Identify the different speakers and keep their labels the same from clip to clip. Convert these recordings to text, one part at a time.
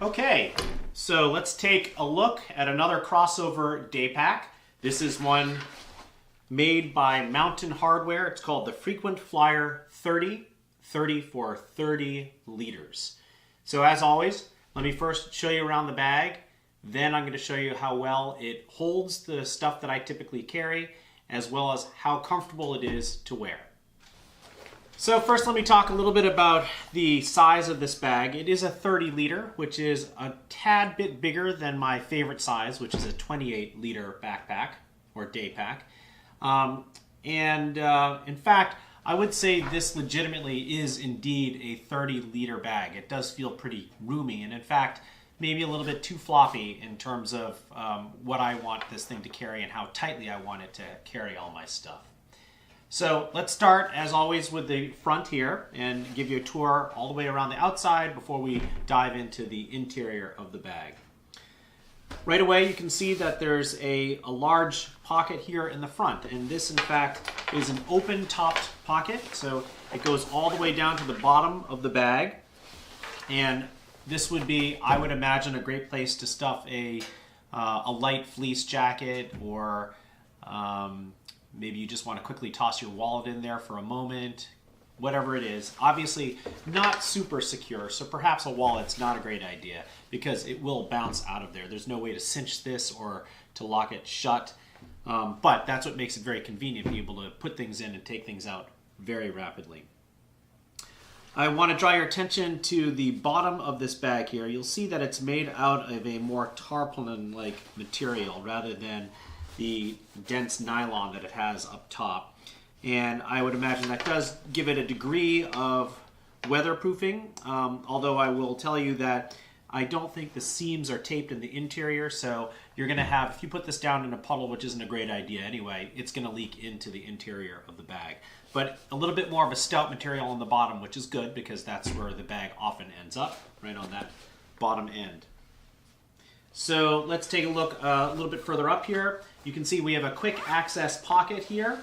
Speaker 1: Okay, so let's take a look at another crossover day pack. This is one made by Mountain Hardwear. It's called the Frequent Flyer 30 for 30 liters. So as always, let me first show you around the bag. Then I'm going to show you how well it holds the stuff that I typically carry, as well as how comfortable it is to wear. So first let me talk a little bit about the size of this bag. It is a 30 liter, which is a tad bit bigger than my favorite size, which is a 28 liter backpack or day pack. In fact, I would say this legitimately is indeed a 30 liter bag. It does feel pretty roomy, and in fact, maybe a little bit too floppy in terms of what I want this thing to carry and how tightly I want it to carry all my stuff. So let's start, as always, with the front here and give you a tour all the way around the outside before we dive into the interior of the bag. Right away, you can see that there's a large pocket here in the front, and this, in fact, is an open-topped pocket, so it goes all the way down to the bottom of the bag, and this would be, I would imagine, a great place to stuff a light fleece jacket, or maybe you just want to quickly toss your wallet in there for a moment, whatever it is. Obviously not super secure, so perhaps a wallet's not a great idea because it will bounce out of there. There's no way to cinch this or to lock it shut, but that's what makes it very convenient, be able to put things in and take things out very rapidly. I want to draw your attention to the bottom of this bag here. You'll see that it's made out of a more tarpaulin-like material rather than the dense nylon that it has up top. And I would imagine that does give it a degree of weatherproofing, although I will tell you that I don't think the seams are taped in the interior, so you're going to have, if you put this down in a puddle, which isn't a great idea anyway, it's going to leak into the interior of the bag. But a little bit more of a stout material on the bottom, which is good because that's where the bag often ends up, right on that bottom end. So let's take a look a little bit further up here. You can see we have a quick access pocket here,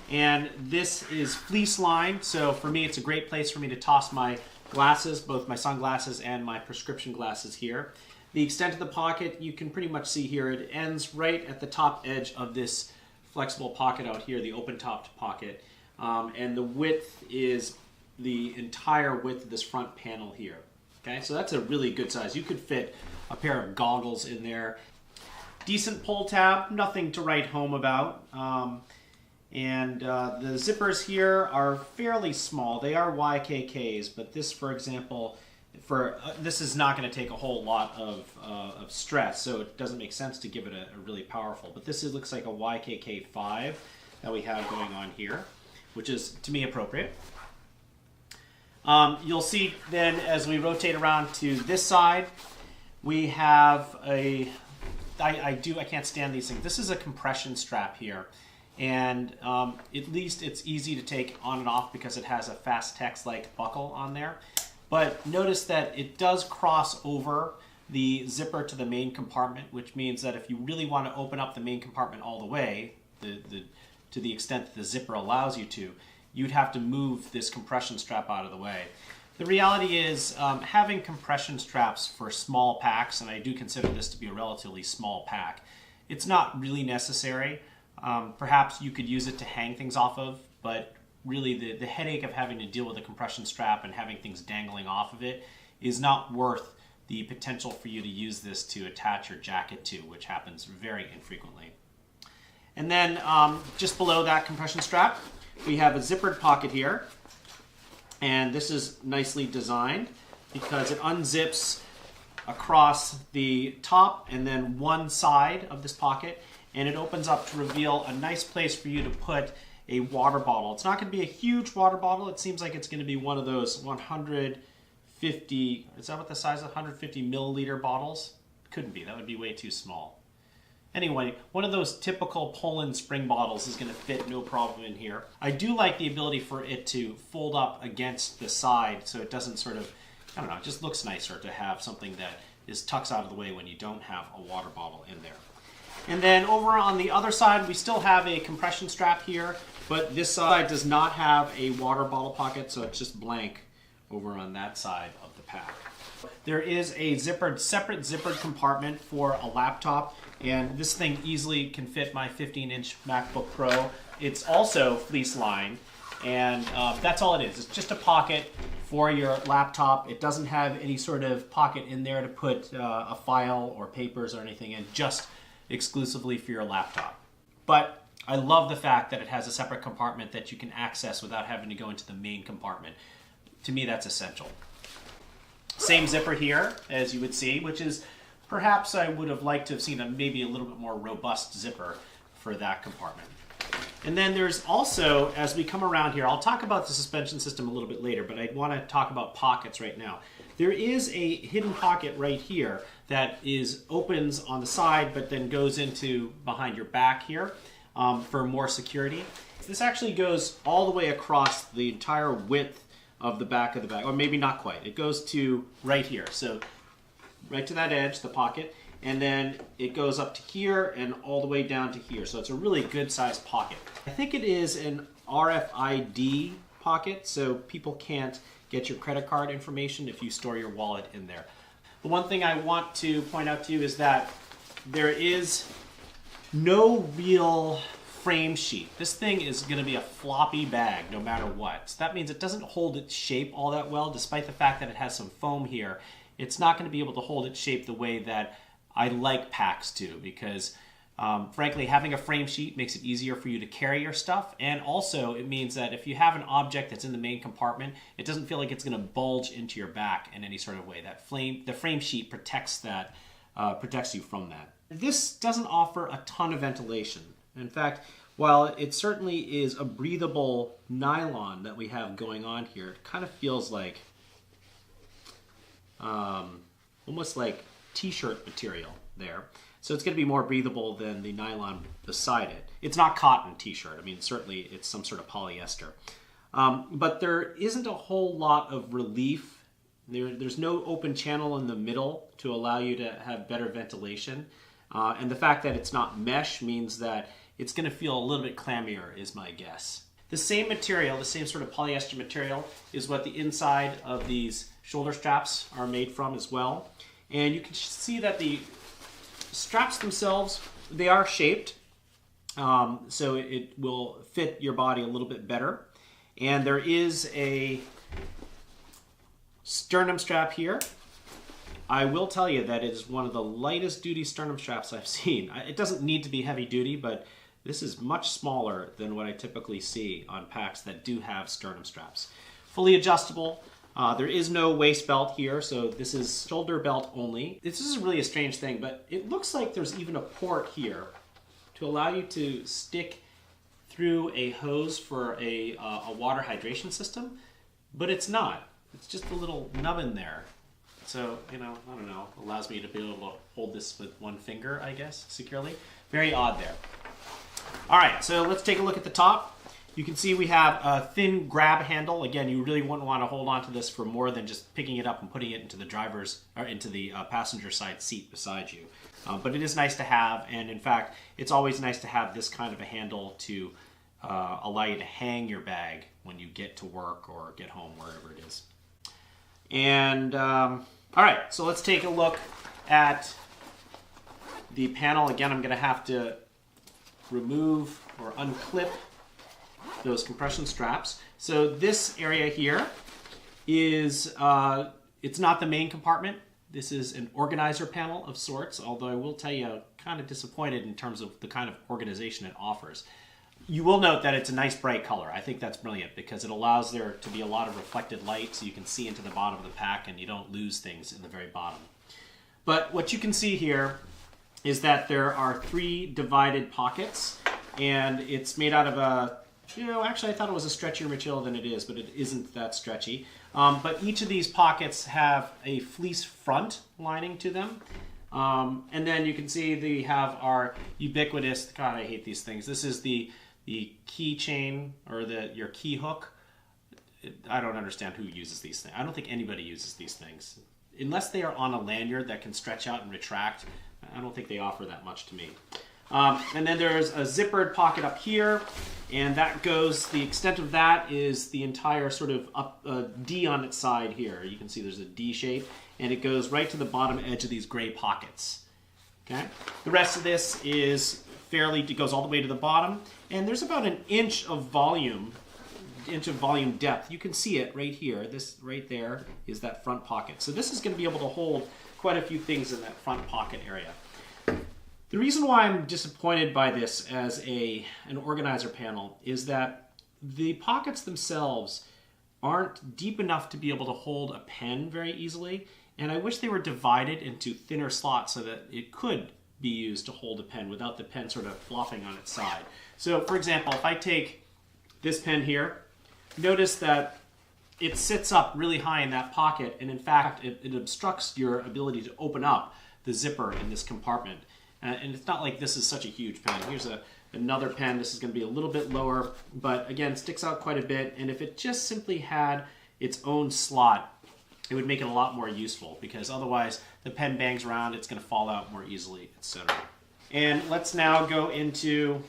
Speaker 1: and this is fleece lined, so for me it's a great place for me to toss my glasses, both my sunglasses and my prescription glasses here. The extent of the pocket, you can pretty much see here, it ends right at the top edge of this flexible pocket out here, the open-topped pocket, and the width is the entire width of this front panel here. Okay, so that's a really good size. You could fit a pair of goggles in there. Decent pull tab, nothing to write home about. The zippers here are fairly small. They are YKKs, but this, for example, this is not going to take a whole lot of stress, so it doesn't make sense to give it a really powerful. But this looks like a YKK 5 that we have going on here, which is, to me, appropriate. You'll see then, as we rotate around to this side, we have a, I can't stand these things. This is a compression strap here, and at least it's easy to take on and off because it has a Fastex-like buckle on there. But notice that it does cross over the zipper to the main compartment, which means that if you really want to open up the main compartment all the way, to the extent that the zipper allows you to, you'd have to move this compression strap out of the way. The reality is having compression straps for small packs, and I do consider this to be a relatively small pack, it's not really necessary. Perhaps you could use it to hang things off of, but really the headache of having to deal with a compression strap and having things dangling off of it is not worth the potential for you to use this to attach your jacket to, which happens very infrequently. And then just below that compression strap, we have a zippered pocket here. And this is nicely designed because it unzips across the top and then one side of this pocket, and it opens up to reveal a nice place for you to put a water bottle. It's not going to be a huge water bottle. It seems like it's going to be one of those 150, is that what the size of 150 milliliter bottles? Couldn't be, that would be way too small. Anyway, one of those typical Poland spring bottles is going to fit no problem in here. I do like the ability for it to fold up against the side so it doesn't sort of, I don't know, it just looks nicer to have something that tucks out of the way when you don't have a water bottle in there. And then over on the other side, we still have a compression strap here, but this side does not have a water bottle pocket, so it's just blank over on that side of the pack. There is a separate zippered compartment for a laptop, and this thing easily can fit my 15-inch MacBook Pro. It's also fleece lined, and that's all it is. It's just a pocket for your laptop. It doesn't have any sort of pocket in there to put a file or papers or anything in, just exclusively for your laptop. But I love the fact that it has a separate compartment that you can access without having to go into the main compartment. To me, that's essential. Same zipper here, as you would see, which is perhaps I would have liked to have seen maybe a little bit more robust zipper for that compartment. And then there's also, as we come around here, I'll talk about the suspension system a little bit later, but I want to talk about pockets right now. There is a hidden pocket right here that opens on the side, but then goes into behind your back here for more security. This actually goes all the way across the entire width of the back of the bag, or maybe not quite. It goes to right here, so right to that edge, the pocket, and then it goes up to here and all the way down to here. So it's a really good sized pocket. I think it is an RFID pocket, so people can't get your credit card information if you store your wallet in there. The one thing I want to point out to you is that there is no real frame sheet. This thing is going to be a floppy bag no matter what. So that means it doesn't hold its shape all that well, despite the fact that it has some foam here. It's not going to be able to hold its shape the way that I like packs to, because frankly, having a frame sheet makes it easier for you to carry your stuff, and also it means that if you have an object that's in the main compartment, it doesn't feel like it's going to bulge into your back in any sort of way. The frame sheet protects that, protects you from that. This doesn't offer a ton of ventilation. In fact, while it certainly is a breathable nylon that we have going on here, it kind of feels like almost like t-shirt material there. So it's going to be more breathable than the nylon beside it. It's not cotton t-shirt. I mean, certainly it's some sort of polyester. But there isn't a whole lot of relief. There's no open channel in the middle to allow you to have better ventilation. And the fact that it's not mesh means that it's going to feel a little bit clammier, is my guess. The same material, the same sort of polyester material, is what the inside of these shoulder straps are made from as well. And you can see that the straps themselves, they are shaped, so it will fit your body a little bit better. And there is a sternum strap here. I will tell you that it is one of the lightest duty sternum straps I've seen. It doesn't need to be heavy duty, but this is much smaller than what I typically see on packs that do have sternum straps. Fully adjustable. There is no waist belt here, so this is shoulder belt only. This is really a strange thing, but it looks like there's even a port here to allow you to stick through a hose for a water hydration system, but it's not. It's just a little nubbin there. So, I don't know, allows me to be able to hold this with one finger, I guess, securely. Very odd there. All right, so let's take a look at the top. You can see we have a thin grab handle. Again, you really wouldn't want to hold on to this for more than just picking it up and putting it into the passenger side seat beside you. But it is nice to have, and in fact, it's always nice to have this kind of a handle to allow you to hang your bag when you get to work or get home, wherever it is. And all right, so let's take a look at the panel. Again, I'm going to have to remove or unclip those compression straps. So this area here is, it's not the main compartment. This is an organizer panel of sorts, although I will tell you, I'm kind of disappointed in terms of the kind of organization it offers. You will note that it's a nice bright color. I think that's brilliant because it allows there to be a lot of reflected light so you can see into the bottom of the pack and you don't lose things in the very bottom. But what you can see here is that there are 3 divided pockets, and it's made out of a, actually I thought it was a stretchier material than it is, but it isn't that stretchy. But each of these pockets have a fleece front lining to them. And then you can see they have our ubiquitous, God, I hate these things. This is the keychain, or your key hook. I don't understand who uses these things. I don't think anybody uses these things. Unless they are on a lanyard that can stretch out and retract, I don't think they offer that much to me. And then there's a zippered pocket up here, and that goes, the extent of that is the entire sort of D on its side here. You can see there's a D shape, and it goes right to the bottom edge of these gray pockets. Okay. The rest of this is it goes all the way to the bottom, and there's about an inch of volume depth. You can see it right here. This right there is that front pocket. So this is going to be able to hold quite a few things in that front pocket area. The reason why I'm disappointed by this as an organizer panel is that the pockets themselves aren't deep enough to be able to hold a pen very easily, and I wish they were divided into thinner slots so that it could be used to hold a pen without the pen sort of flopping on its side. So for example, if I take this pen here, notice that it sits up really high in that pocket, and in fact it obstructs your ability to open up the zipper in this compartment. And it's not like this is such a huge pen. Here's another pen. This is going to be a little bit lower, but again, sticks out quite a bit. And if it just simply had its own slot, it would make it a lot more useful, because otherwise the pen bangs around, it's going to fall out more easily, etc. And let's now go into,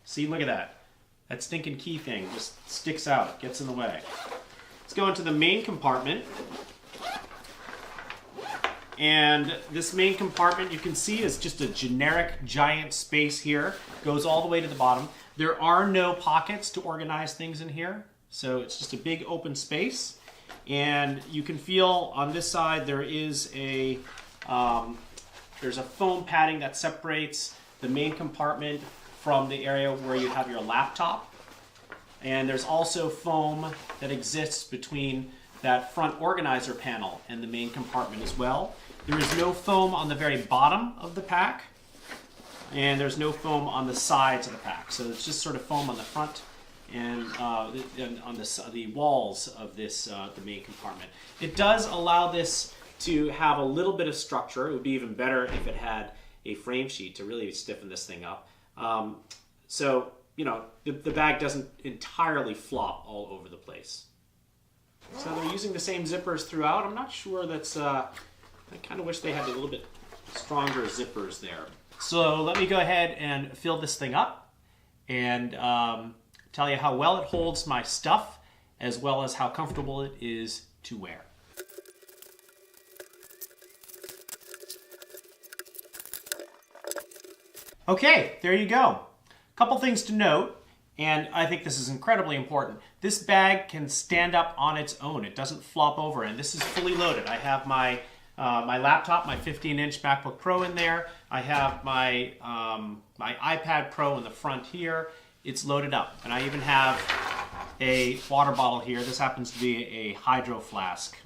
Speaker 1: see, look at that. That stinking key thing just sticks out, gets in the way. Let's go into the main compartment. And this main compartment, you can see, is just a generic giant space here. Goes all the way to the bottom. There are no pockets to organize things in here, so it's just a big open space. And you can feel on this side there is there's a foam padding that separates the main compartment from the area where you have your laptop. And there's also foam that exists between that front organizer panel and the main compartment as well. There is no foam on the very bottom of the pack, and there's no foam on the sides of the pack. So it's just sort of foam on the front and on the walls of this the main compartment. It does allow this to have a little bit of structure. It would be even better if it had a frame sheet to really stiffen this thing up. So you know, the bag doesn't entirely flop all over the place. So they're using the same zippers throughout. I'm not sure that's, I kind of wish they had a little bit stronger zippers there. So let me go ahead and fill this thing up and tell you how well it holds my stuff, as well as how comfortable it is to wear. Okay, there you go. Couple things to note. And I think this is incredibly important. This bag can stand up on its own. It doesn't flop over, and this is fully loaded. I have my my laptop, my 15-inch MacBook Pro in there. I have my my iPad Pro in the front here. It's loaded up, and I even have a water bottle here. This happens to be a hydro flask.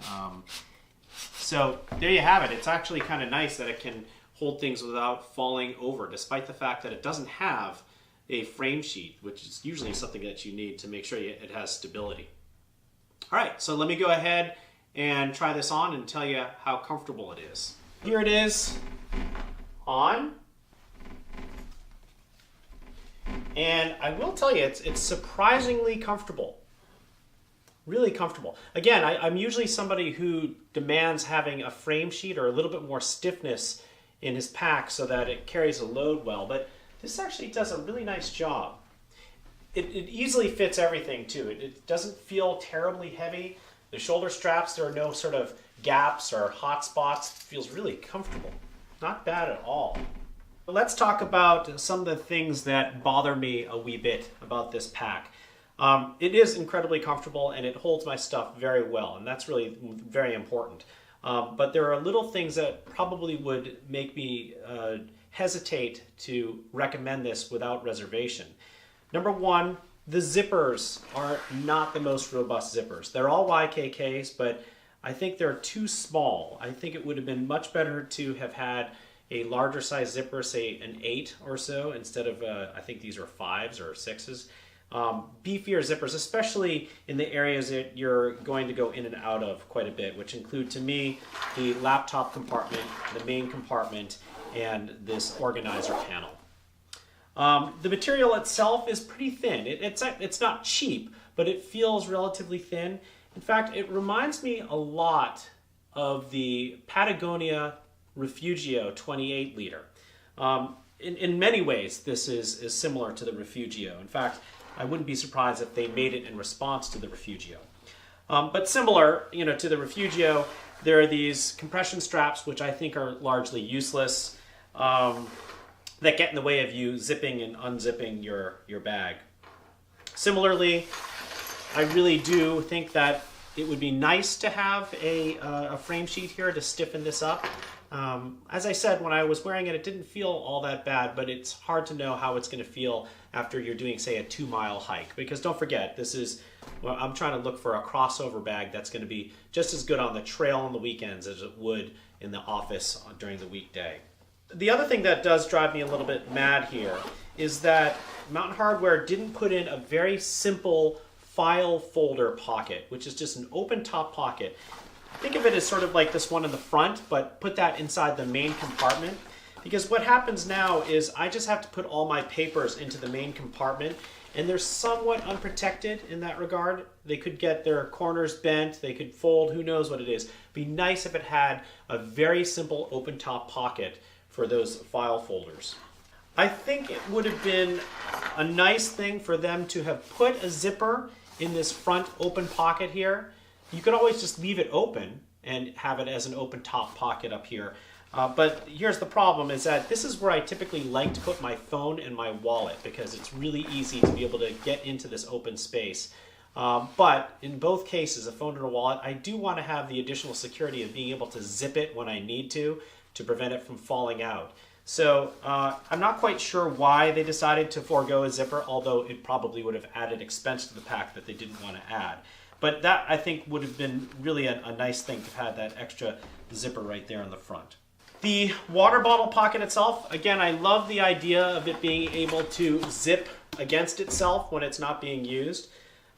Speaker 1: So there you have it. It's actually kind of nice that it can hold things without falling over, despite the fact that it doesn't have a frame sheet, which is usually something that you need to make sure it has stability. All right, so let me go ahead and try this on and tell you how comfortable it is. Here it is on. And I will tell you, it's surprisingly comfortable. Really comfortable. Again, I'm usually somebody who demands having a frame sheet or a little bit more stiffness in his pack so that it carries a load well, but this actually does a really nice job. It easily fits everything too. It doesn't feel terribly heavy. The shoulder straps, there are no sort of gaps or hot spots. It feels really comfortable. Not bad at all. Let's talk about some of the things that bother me a wee bit about this pack. It is incredibly comfortable and it holds my stuff very well, and that's really very important. But there are little things that probably would make me hesitate to recommend this without reservation. Number one, the zippers are not the most robust zippers. They're all YKKs, but I think they're too small. I think it would have been much better to have had a larger size zipper, say an 8 or so, instead of, I think these are 5s or 6s. Beefier zippers, especially in the areas that you're going to go in and out of quite a bit, which include, to me, the laptop compartment, the main compartment, and this organizer panel. The material itself is pretty thin. It's not cheap, but it feels relatively thin. In fact, it reminds me a lot of the Patagonia Refugio 28 liter. in many ways, this is similar to the Refugio. In fact, I wouldn't be surprised if they made it in response to the Refugio. But similar, to the Refugio, there are these compression straps, which I think are largely useless, that get in the way of you zipping and unzipping your bag. Similarly, I really do think that it would be nice to have a frame sheet here to stiffen this up. As I said, when I was wearing it, it didn't feel all that bad, but it's hard to know how it's going to feel after you're doing, say, a 2-mile hike. Because don't forget, I'm trying to look for a crossover bag that's going to be just as good on the trail on the weekends as it would in the office during the weekday. The other thing that does drive me a little bit mad here is that Mountain Hardwear didn't put in a very simple file folder pocket, which is just an open top pocket. Think of it as sort of like this one in the front, but put that inside the main compartment. Because what happens now is I just have to put all my papers into the main compartment, and they're somewhat unprotected in that regard. They could get their corners bent, they could fold, who knows what it is. It'd be nice if it had a very simple open top pocket for those file folders. I think it would have been a nice thing for them to have put a zipper in this front open pocket here. You could always just leave it open and have it as an open top pocket up here. But here's the problem, is that this is where I typically like to put my phone and my wallet, because it's really easy to be able to get into this open space. But in both cases, a phone and a wallet, I do want to have the additional security of being able to zip it when I need to prevent it from falling out. So I'm not quite sure why they decided to forego a zipper, although it probably would have added expense to the pack that they didn't want to add. But that, I think, would have been really a nice thing to have that extra zipper right there in the front. The water bottle pocket itself, again, I love the idea of it being able to zip against itself when it's not being used.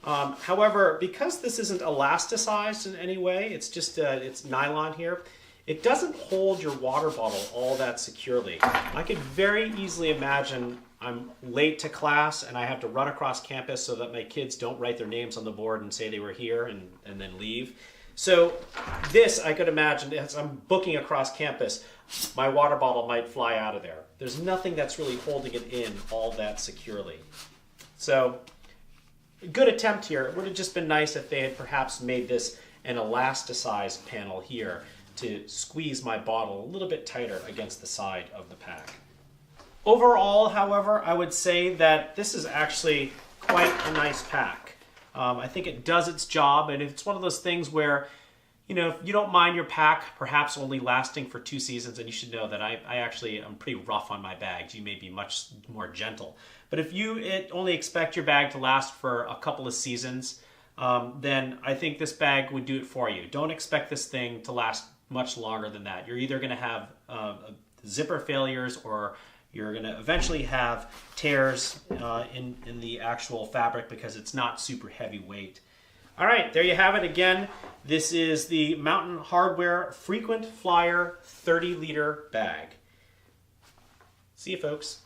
Speaker 1: However, because this isn't elasticized in any way, it's just it's nylon here, it doesn't hold your water bottle all that securely. I could very easily imagine I'm late to class and I have to run across campus so that my kids don't write their names on the board and say they were here and then leave. So this, I could imagine, as I'm booking across campus, my water bottle might fly out of there. There's nothing that's really holding it in all that securely. So, good attempt here. It would have just been nice if they had perhaps made this an elasticized panel here to squeeze my bottle a little bit tighter against the side of the pack. Overall, however, I would say that this is actually quite a nice pack. I think it does its job, and it's one of those things where, if you don't mind your pack perhaps only lasting for 2 seasons, and you should know that I actually am pretty rough on my bags. You may be much more gentle. But if you only expect your bag to last for a couple of seasons, then I think this bag would do it for you. Don't expect this thing to last much longer than that. You're either going to have zipper failures, or you're going to eventually have tears in the actual fabric because it's not super heavyweight. All right, there you have it again. This is the Mountain Hardwear Frequent Flyer 30-liter bag. See you, folks.